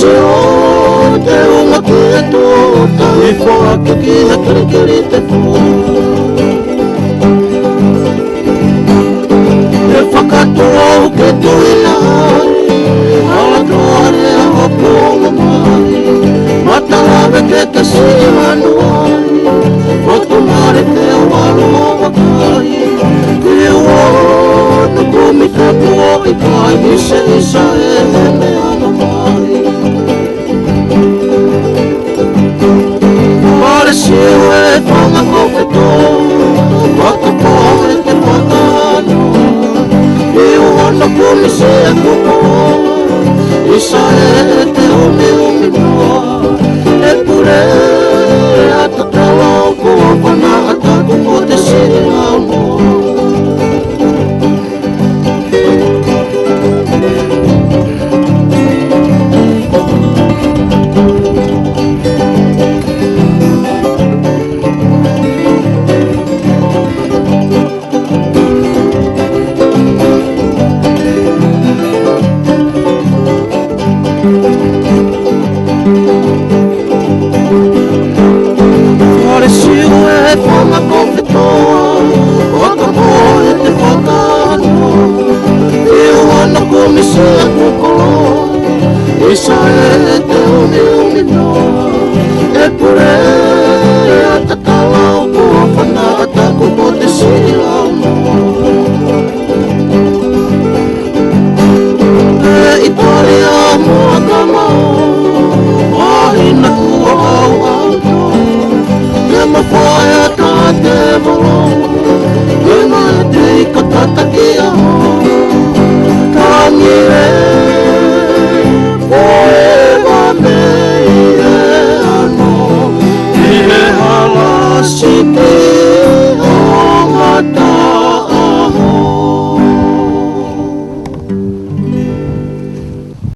o te unga ki e tōta I whaka ki he kirikiri te pō E whakatoa ke tuina Ala toare a hoponga mai Matarawe ke te siwanu ai Kotumare te waro wakai Ke wana kumi katua I kai Isa e hene ana mai Mare siu e whanga kowheto Wakapoa e te whakano Ke wana kumi se e kupo Isa e te umi noa E pure ata tawa o kua wana ataku ko te siri au noa Isa e te umi noa E pure